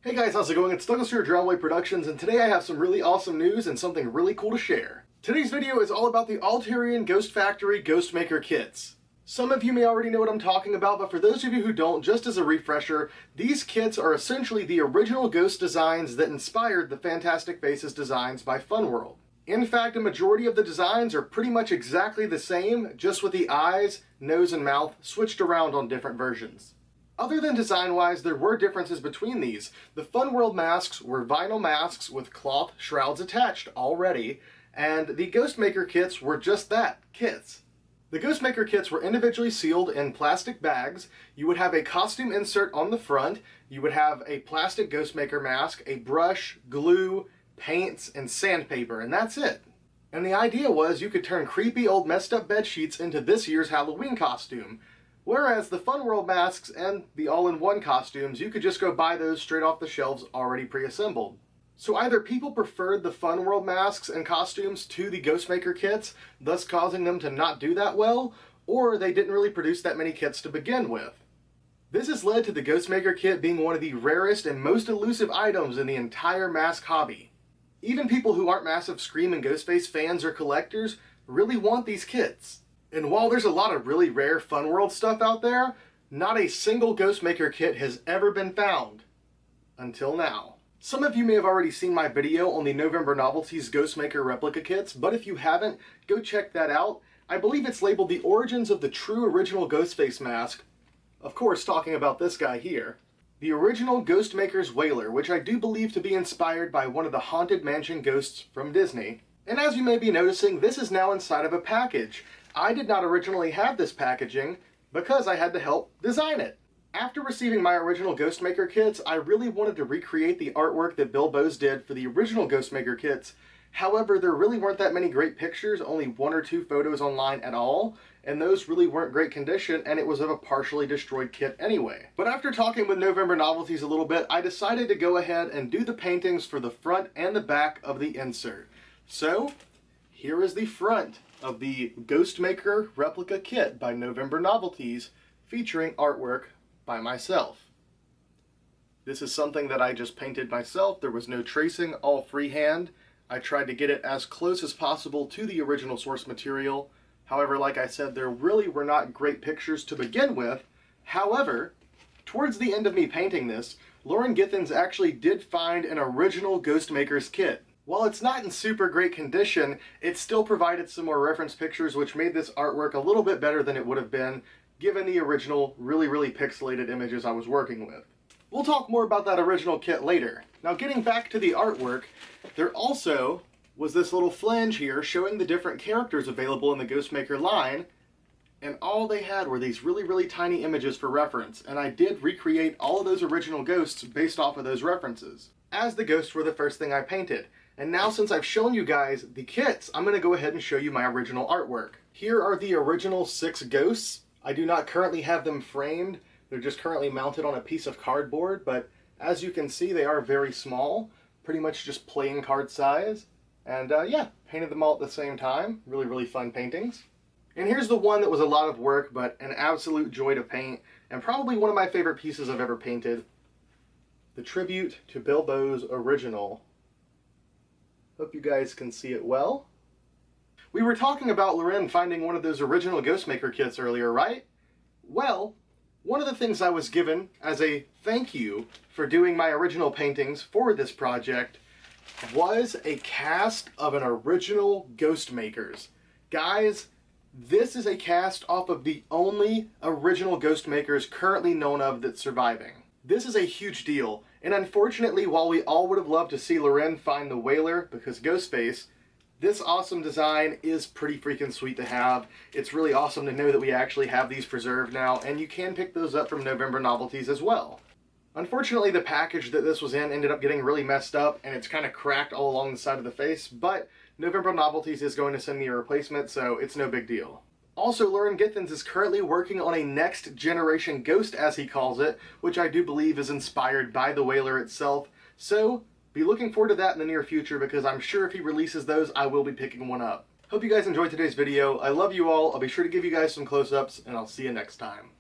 Hey guys, how's it going? It's Douglas here at Drownway Productions, and today I have some really awesome news and something really cool to share. Today's video is all about the Alterian Ghost Factory Ghostmaker kits. Some of you may already know what I'm talking about, but for those of you who don't, just as a refresher, these kits are essentially the original ghost designs that inspired the Fantastic Faces designs by Funworld. In fact, a majority of the designs are pretty much exactly the same, just with the eyes, nose, and mouth switched around on different versions. Other than design-wise, there were differences between these. The Funworld masks were vinyl masks with cloth shrouds attached already, and the Ghostmaker kits were just that, kits. The Ghostmaker kits were individually sealed in plastic bags. You would have a costume insert on the front, you would have a plastic Ghostmaker mask, a brush, glue, paints, and sandpaper, and that's it. And the idea was you could turn creepy old messed up bed sheets into this year's Halloween costume. Whereas the Funworld masks and the all-in-one costumes, you could just go buy those straight off the shelves already pre-assembled. So either people preferred the Funworld masks and costumes to the Ghostmaker kits, thus causing them to not do that well, or they didn't really produce that many kits to begin with. This has led to the Ghostmaker kit being one of the rarest and most elusive items in the entire mask hobby. Even people who aren't massive Scream and Ghostface fans or collectors really want these kits. And while there's a lot of really rare Funworld stuff out there, not a single Ghostmaker kit has ever been found. Until now. Some of you may have already seen my video on the November Novelties Ghostmaker replica kits, but if you haven't, go check that out. I believe it's labeled The Origins of the True Original Ghostface Mask. Of course, talking about this guy here. The original Ghostmaker's Wailer, which I do believe to be inspired by one of the Haunted Mansion ghosts from Disney. And as you may be noticing, this is now inside of a package. I did not originally have this packaging because I had to help design it. After receiving my original Ghostmaker kits, I really wanted to recreate the artwork that Bill Bowes did for the original Ghostmaker kits. However, there really weren't that many great pictures, only one or two photos online at all, and those really weren't great condition, and it was of a partially destroyed kit anyway. But after talking with November Novelties a little bit, I decided to go ahead and do the paintings for the front and the back of the insert. So, here is the front of the Ghostmaker replica kit by November Novelties, featuring artwork by myself. This is something that I just painted myself. There was no tracing, all freehand. I tried to get it as close as possible to the original source material. However, like I said, there really were not great pictures to begin with. However, towards the end of me painting this, Lauren Githens actually did find an original Ghostmaker's kit. While it's not in super great condition, it still provided some more reference pictures, which made this artwork a little bit better than it would have been given the original really pixelated images I was working with. We'll talk more about that original kit later. Now, getting back to the artwork, there also was this little flange here showing the different characters available in the Ghostmaker line, and all they had were these really tiny images for reference, and I did recreate all of those original ghosts based off of those references, as the ghosts were the first thing I painted. And now, since I've shown you guys the kits, I'm going to go ahead and show you my original artwork. Here are the original 6 ghosts. I do not currently have them framed. They're just currently mounted on a piece of cardboard, but as you can see, they are very small, pretty much just playing card size. And yeah, painted them all at the same time. Really fun paintings. And here's the one that was a lot of work, but an absolute joy to paint, and probably one of my favorite pieces I've ever painted. The tribute to Bill Bowes' original. Hope you guys can see it well. We were talking about Loren finding one of those original Ghostmaker kits earlier, right? Well, one of the things I was given as a thank you for doing my original paintings for this project was a cast of an original Ghostmakers. Guys, this is a cast off of the only original Ghostmakers currently known of that's surviving. This is a huge deal, and unfortunately, while we all would have loved to see Loren find the Wailer because Ghostface, this awesome design is pretty freaking sweet to have. It's really awesome to know that we actually have these preserved now, and you can pick those up from November Novelties as well. Unfortunately, the package that this was in ended up getting really messed up, and it's kind of cracked all along the side of the face, but November Novelties is going to send me a replacement, so it's no big deal. Also, Lauren Githens is currently working on a next generation ghost, as he calls it, which I do believe is inspired by the Wailer itself, so be looking forward to that in the near future, because I'm sure if he releases those, I will be picking one up. Hope you guys enjoyed today's video. I love you all. I'll be sure to give you guys some close-ups, and I'll see you next time.